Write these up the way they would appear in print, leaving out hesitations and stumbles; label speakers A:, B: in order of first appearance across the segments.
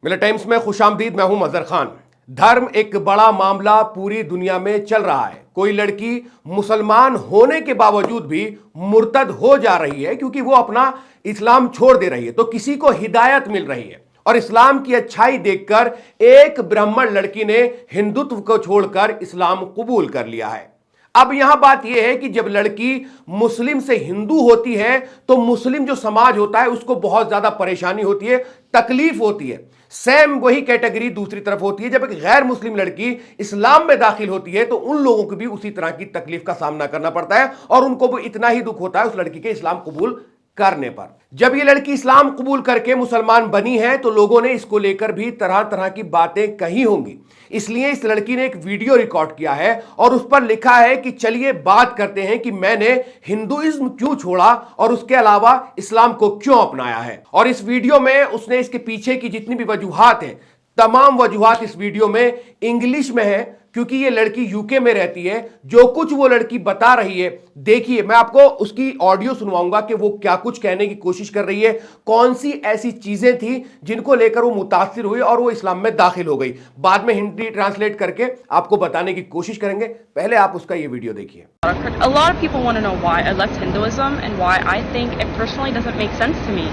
A: मिला टाइम्स में खुशामदीद। मैं हूं मजहर खान। धर्म एक बड़ा मामला पूरी दुनिया में चल रहा है। कोई लड़की मुसलमान होने के बावजूद भी मुर्तद हो जा रही है क्योंकि वो अपना इस्लाम छोड़ दे रही है, तो किसी को हिदायत मिल रही है। और इस्लाम की अच्छाई देखकर एक ब्राह्मण लड़की ने हिंदुत्व को छोड़कर इस्लाम कबूल कर लिया है। अब यहां बात यह है कि जब लड़की मुस्लिम से हिंदू होती है तो मुस्लिम जो समाज होता है उसको बहुत ज्यादा परेशानी होती है, तकलीफ होती है। सेम वही कैटेगरी दूसरी तरफ होती है। जब एक गैर मुस्लिम लड़की इस्लाम में दाखिल होती है तो उन लोगों को भी उसी तरह की तकलीफ का सामना करना पड़ता है और उनको भी इतना ही दुख होता है उस लड़की के इस्लाम कबूल करने पर। जब ये लड़की इस्लाम कबूल करके मुसलमान बनी है तो लोगों ने इसको लेकर भी तरह तरह की बातें कही होंगी। इसलिए इस लड़की ने एक वीडियो रिकॉर्ड किया है और उस पर लिखा है कि चलिए बात करते हैं कि मैंने हिंदुइज्म क्यों छोड़ा और उसके अलावा इस्लाम को क्यों अपनाया है। और इस वीडियो में उसने इसके पीछे की जितनी भी वजूहात हैं, तमाम वजूहात इस वीडियो में इंग्लिश में है क्योंकि ये लड़की यूके में रहती है। जो कुछ वो लड़की बता रही है, देखिए, मैं आपको उसकी ऑडियो सुनवाऊंगा कि वो क्या कुछ कहने की कोशिश कर रही है, कौन सी ऐसी चीजें थी जिनको लेकर वो मुतासिर हुई और वो इस्लाम में दाखिल हो गई। बाद में हिंदी ट्रांसलेट करके आपको बताने की कोशिश करेंगे। पहले आप उसका ये वीडियो देखिए।
B: A lot of people want to know why I left Hinduism and why I think it personally doesn't make sense to me.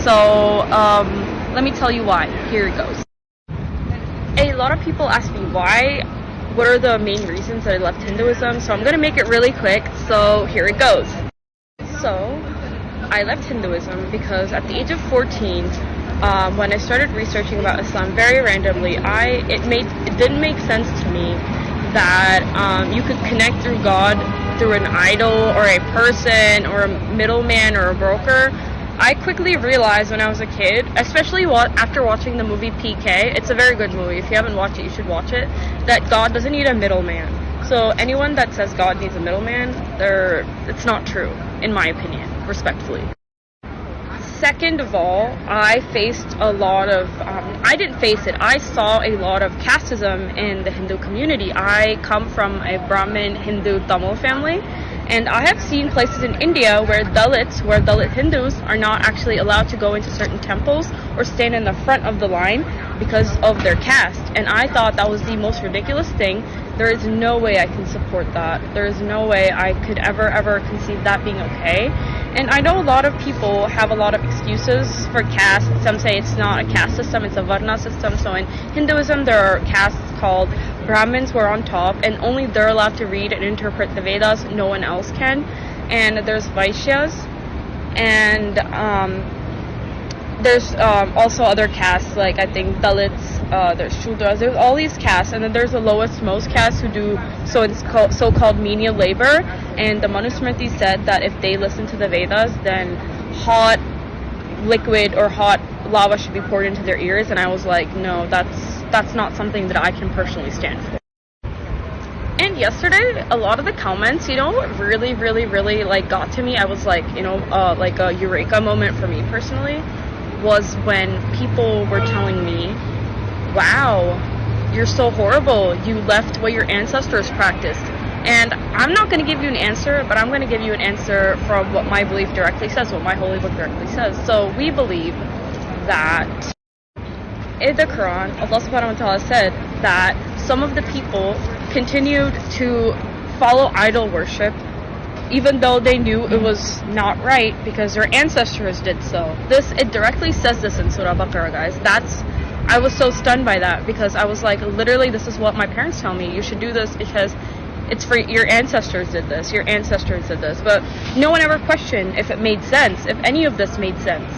B: So, let me tell you why. Here it goes. A lot of people ask me what are the main reasons that I left Hinduism, so I'm going to make it really quick, so here it goes. So, I left Hinduism because at the age of 14, when I started researching about Islam very randomly, it didn't make sense to me that you could connect through God through an idol or a person or a middleman or a broker. I quickly realized when I was a kid, especially after watching the movie PK, it's a very good movie. If you haven't watched it, you should watch it. That God doesn't need a middleman. So anyone that says God needs a middleman, it's not true, in my opinion, respectfully. Second of all, I faced a lot of, I didn't face it, I saw a lot of casteism in the Hindu community. I come from a Brahmin Hindu Tamil family, and I have seen places in India where Dalit Hindus are not actually allowed to go into certain temples or stand in the front of the line because of their caste. And I thought that was the most ridiculous thing. There is no way I can support that. There is no way I could ever conceive that being okay. And I know a lot of people have a lot of excuses for caste. Some say it's not a caste system, it's a Varna system. So in Hinduism, there are castes called Brahmins who are on top, and only they're allowed to read and interpret the Vedas. No one else can. And there's Vaishyas, and there's also other castes, like I think Dalits, there's Shudras, there's all these castes, and then there's the lowest most castes who do so-called menial labor. And the Manusmriti said that if they listen to the Vedas, then hot liquid or hot lava should be poured into their ears. And I was like, no, that's not something that I can personally stand for. And yesterday, a lot of the comments, what really like got to me, I was like, like a eureka moment for me personally, was when people were telling me, wow, you're so horrible, you left what your ancestors practiced. And I'm not going to give you an answer, but I'm going to give you an answer from what my belief directly says, what my holy book directly says. So we believe that in the Quran, Allah subhanahu wa ta'ala said that some of the people continued to follow idol worship even though they knew it was not right because their ancestors did so. It directly says this in Surah Baqarah, guys. I was so stunned by that because I was like, literally, this is what my parents tell me. You should do this because it's for your ancestors did this, your ancestors did this. But no one ever questioned if it made sense, if any of this made sense.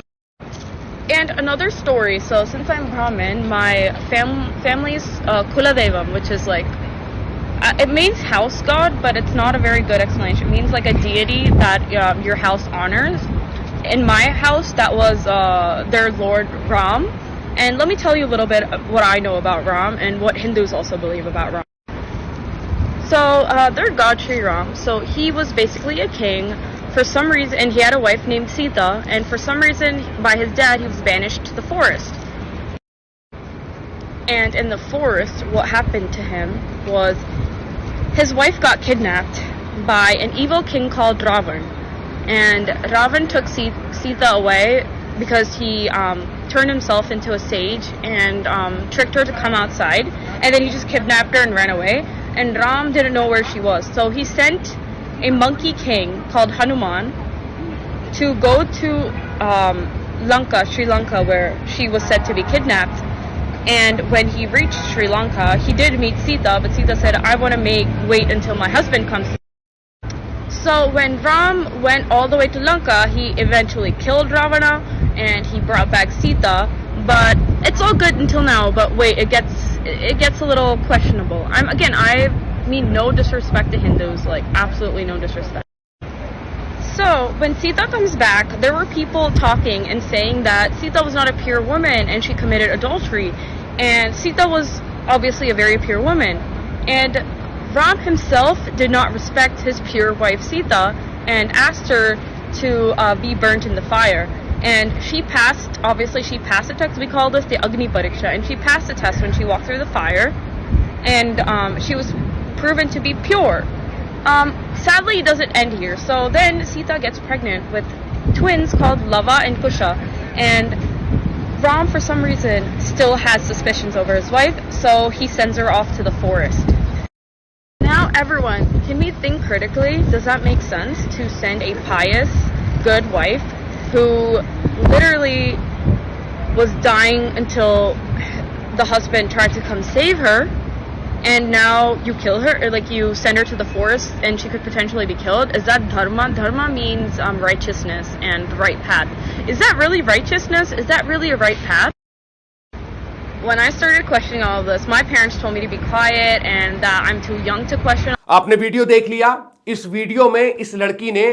B: And another story, so since I'm Brahmin, my family's Kuladevam, which is like, it means house god, but it's not a very good explanation. It means like a deity that your house honors. In my house, that was their lord Ram. And let me tell you a little bit of what I know about Ram and what Hindus also believe about Ram. So their god Sri Ram, so he was basically a king. For some reason, and he had a wife named Sita, and for some reason, by his dad, he was banished to the forest. And in the forest, what happened to him was his wife got kidnapped by an evil king called Ravan. And Ravan took Sita away because he turned himself into a sage and tricked her to come outside, and then he just kidnapped her and ran away. And Ram didn't know where she was, so he sent a monkey king called Hanuman to go to Lanka, Sri Lanka, where she was said to be kidnapped. And when he reached Sri Lanka, he did meet Sita, but Sita said, "I want to wait until my husband comes." So when Ram went all the way to Lanka, he eventually killed Ravana and he brought back Sita. But it's all good until now. But wait, it gets a little questionable. I mean no disrespect to Hindus, like absolutely no disrespect. So when Sita comes back, there were people talking and saying that Sita was not a pure woman and she committed adultery. And Sita was obviously a very pure woman. And Ram himself did not respect his pure wife Sita and asked her to be burnt in the fire. And she passed the test. We call this the Agni Pariksha. And she passed the test when she walked through the fire. And she was proven to be pure. Sadly, it doesn't end here. So then Sita gets pregnant with twins called Lava and Kusha. And Ram, for some reason, still has suspicions over his wife. So he sends her off to the forest. Now, everyone, can we think critically? Does that make sense to send a pious, good wife who literally was dying until the husband tried to come save her, and now you kill her, or like you send her to the forest and she could potentially be killed? Is that dharma? Dharma means righteousness and the right path. Is that really righteousness? Is that really a right path? When I started questioning all of this, my parents told me to be quiet and that I'm too young to question.
A: आपने video देख लिया। इस video में इस लड़की ने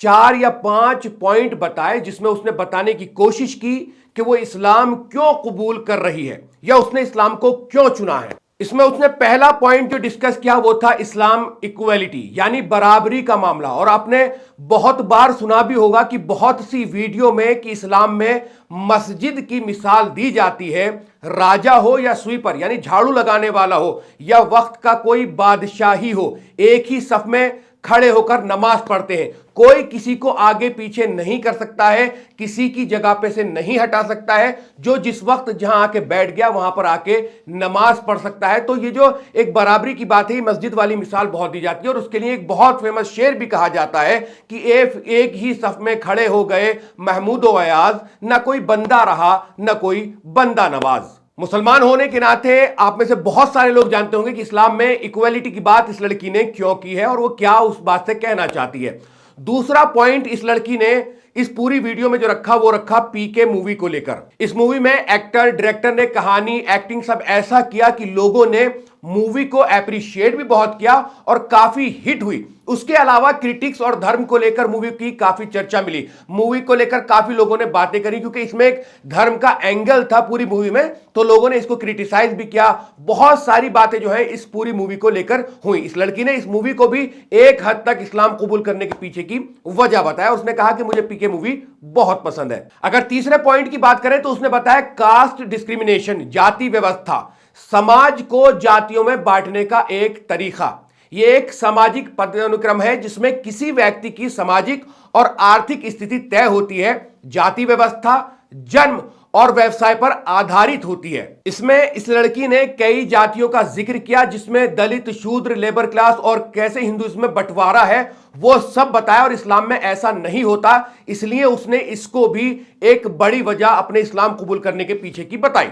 A: 4 या 5 point बताए जिसमें उसने बताने की कोशिश की कि वो इस्लाम क्यों कबूल कर रही है या उसने इस्लाम को क्यों चुना है। इसमें उसने पहला पॉइंट जो डिस्कस किया वो था इस्लाम इक्वलिटी, यानी बराबरी का मामला। और आपने बहुत बार सुना भी होगा कि बहुत सी वीडियो में कि इस्लाम में मस्जिद की मिसाल दी जाती है, राजा हो या स्वीपर यानी झाड़ू लगाने वाला हो या वक्त का कोई बादशाही हो, एक ही सफ में खड़े होकर नमाज पढ़ते हैं। कोई किसी को आगे पीछे नहीं कर सकता है, किसी की जगह पे से नहीं हटा सकता है। जो जिस वक्त जहां आके बैठ गया वहां पर आके नमाज पढ़ सकता है। तो ये जो एक बराबरी की बात है, मस्जिद वाली मिसाल बहुत दी जाती है और उसके लिए एक बहुत फेमस शेर भी कहा जाता है कि एक ही सफ में खड़े हो गए महमूद व अयाज, ना कोई बंदा रहा ना कोई बंदा नवाज। मुसलमान होने के नाते आप में से बहुत सारे लोग जानते होंगे कि इस्लाम में इक्वलिटी की बात इस लड़की ने क्यों की है और वो क्या उस बात से कहना चाहती है। दूसरा पॉइंट इस लड़की ने इस पूरी वीडियो में जो रखा वो रखा पीके मूवी को लेकर। इस मूवी में एक्टर डायरेक्टर ने कहानी एक्टिंग सब ऐसा किया कि लोगों ने मूवी को एप्रिशिएट भी बहुत किया और काफी हिट हुई। उसके अलावा क्रिटिक्स और धर्म को लेकर मूवी की काफी चर्चा मिली। मूवी को लेकर काफी लोगों ने बातें करी क्योंकि इसमें एक धर्म का एंगल था पूरी मूवी में, तो लोगों ने इसको क्रिटिसाइज भी किया। बहुत सारी बातें जो है इस पूरी मूवी को लेकर हुई। इस लड़की ने इस मूवी को भी एक हद तक इस्लाम कबूल करने के पीछे की वजह बताया। उसने कहा कि मुझे पीके मूवी बहुत पसंद है। अगर तीसरे पॉइंट की बात करें तो उसने बताया कास्ट डिस्क्रिमिनेशन, जाति व्यवस्था, समाज को जातियों में बांटने का एक तरीका। यह एक सामाजिक पदानुक्रम है जिसमें किसी व्यक्ति की सामाजिक और आर्थिक स्थिति तय होती है। जाति व्यवस्था जन्म और व्यवसाय पर आधारित होती है। इसमें इस लड़की ने कई जातियों का जिक्र किया जिसमें दलित, शूद्र, लेबर क्लास और कैसे हिंदुइज्म में बंटवारा है वो सब बताया। और इस्लाम में ऐसा नहीं होता, इसलिए उसने इसको भी एक बड़ी वजह अपने इस्लाम कबूल करने के पीछे की बताई।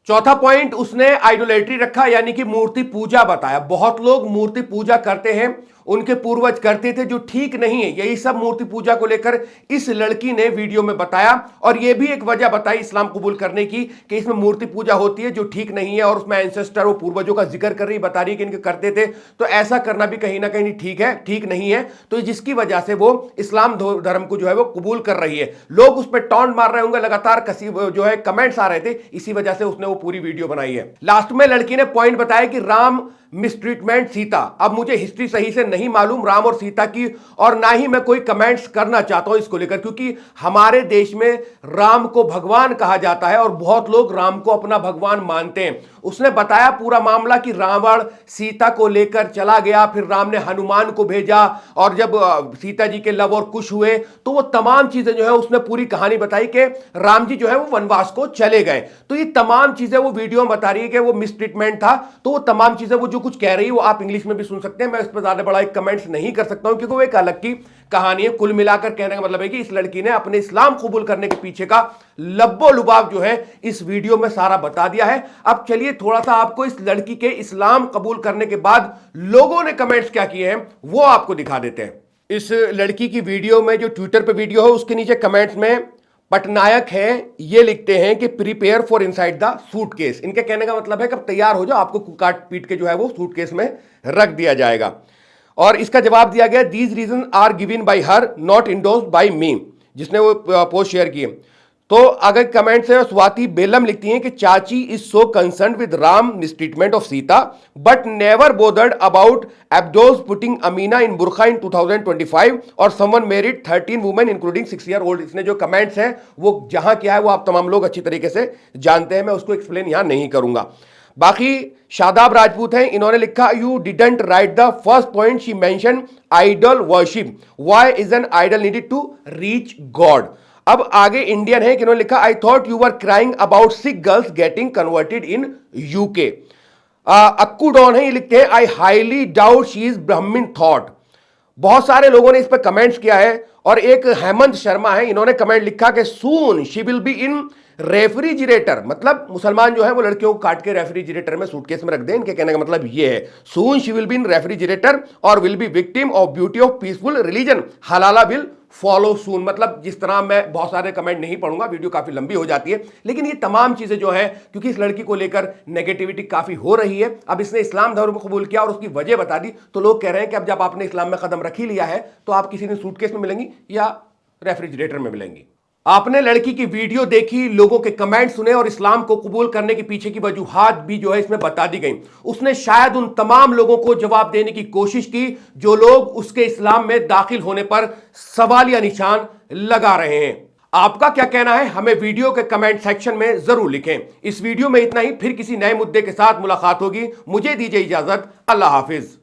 A: चौथा पॉइंट उसने आइडोलेट्री रखा, यानी कि मूर्ति पूजा बताया। बहुत लोग मूर्ति पूजा करते हैं, उनके पूर्वज करते थे, जो ठीक नहीं है। यही सब मूर्ति पूजा को लेकर इस लड़की ने वीडियो में बताया और यह भी एक वजह बताई इस्लाम कबूल करने की कि इसमें मूर्ति पूजा होती है जो ठीक नहीं है। और उसमें एंसेस्टर और पूर्वजों का जिक्र कर रही, बता रही कि इनके करते थे, तो ऐसा करना भी कहीं ना कहीं ठीक है, ठीक नहीं है। तो जिसकी वजह से वो इस्लाम धर्म को जो है वो कबूल कर रही है। लोग उस पर टॉन्ट मार रहे होंगे, लगातार जो है कमेंट्स आ रहे थे, इसी वजह से उसने वो वो पूरी वीडियो बनाई है। लास्ट में लड़की ने पॉइंट बताया कि राम मिसट्रीटमेंट सीता। अब मुझे हिस्ट्री सही से नहीं मालूम राम और सीता की, और ना ही मैं कोई कमेंट्स करना चाहता हूं इसको लेकर, क्योंकि हमारे देश में राम को भगवान कहा जाता है और बहुत लोग राम को अपना भगवान मानते हैं। उसने बताया पूरा मामला कि रावण सीता को लेकर चला गया, फिर राम ने हनुमान को भेजा, और जब सीता जी के लव और कुश हुए तो वो तमाम चीजें जो है उसने पूरी कहानी बताई कि राम जी जो है वो वनवास को चले गए। तो ये तमाम चीजें वो वीडियो में बता रही है कि वो मिसट्रीटमेंट था। तो वो तमाम चीजें वो जो कुछ कह रही है वो आप इंग्लिश में भी सुन सकते हैं। मैं इस पर ज्यादा बड़ा एक कमेंट्स नहीं कर सकता हूं, क्योंकि वो एक अलग की कहानी है। कुल मिलाकर कहने का मतलब है कि इस लड़की ने अपने इस्लाम कबूल करने के पीछे का लब्बो लुबाब जो है इस वीडियो में सारा बता दिया है। अब चलिए थोड़ा सा आपको इस लड़की के इस्लाम कबूल करने के बाद लोगों ने कमेंट्स क्या किए हैं वो आपको दिखा देते हैं। इस लड़की की वीडियो में जो ट्विटर पे वीडियो है उसके नीचे कमेंट्स में पटनायक हैं ये लिखते हैं कि prepare for inside the suitcase. इनके कहने का मतलब है कि अब तैयार हो जाओ, आपको काट पीट के जो है वो सूटकेस में रख दिया जाएगा। और इसका जवाब दिया गया, these reason are given by her not endorsed by me, जिसने वो पोस्ट शेयर किए। तो अगर कमेंट से स्वाति बेलम लिखती हैं कि चाची is so concern with Ram mistreatment of Sita but never bothered about एब्डोज putting Amina in burqa in 2025 और someone married 13 women including 6 year old. इसने जो कमेंट्स हैं वो जहां क्या है वो आप तमाम लोग अच्छी तरीके से जानते हैं, मैं उसको एक्सप्लेन यहां नहीं करूंगा। बाकी शादाब राजपूत हैं, इन्होंने लिखा you didn't write the first point she mention idol worship, why is an idol needed to reach God. अब आगे इंडियन है कि इन्होंने लिखा I thought you were crying about Sikh girls getting converted in UK. Akku Don है, ये लिखते हैं I highly doubt she is Brahmin thought. बहुत सारे लोगों ने इस पर कमेंट्स किया है, और एक हेमंत शर्मा है, इन्होंने कमेंट लिखा कि soon she will be in refrigerator, मतलब मुसलमान जो है वो लड़कियों को काट के रेफ्रिजरेटर में सूटकेस में रख दें। इनके कहने का मतलब ये है soon she will be in refrigerator और will be victim of beauty of peaceful religion, हलाला विल फॉलो सून। मतलब जिस तरह मैं बहुत सारे कमेंट नहीं पढ़ूंगा, वीडियो काफी लंबी हो जाती है, लेकिन ये तमाम चीजें जो है क्योंकि इस लड़की को लेकर नेगेटिविटी काफी हो रही है। अब इसने इस्लाम धर्म को कबूल किया और उसकी वजह बता दी, तो लोग कह रहे हैं कि अब जब आपने इस्लाम में कदम रख ही लिया है तो आप किसी दिन सूटकेस में मिलेंगी या रेफ्रिजरेटर में मिलेंगी। आपने लड़की की वीडियो देखी, लोगों के कमेंट सुने और इस्लाम को कबूल करने के पीछे की वजूहात भी जो है इसमें बता दी गई। उसने शायद उन तमाम लोगों को जवाब देने की कोशिश की जो लोग उसके इस्लाम में दाखिल होने पर सवालिया निशान लगा रहे हैं। आपका क्या कहना है हमें वीडियो के कमेंट सेक्शन में जरूर लिखें। इस वीडियो में इतना ही, फिर किसी नए मुद्दे के साथ मुलाकात होगी। मुझे दीजिए इजाजत, अल्लाह हाफिज।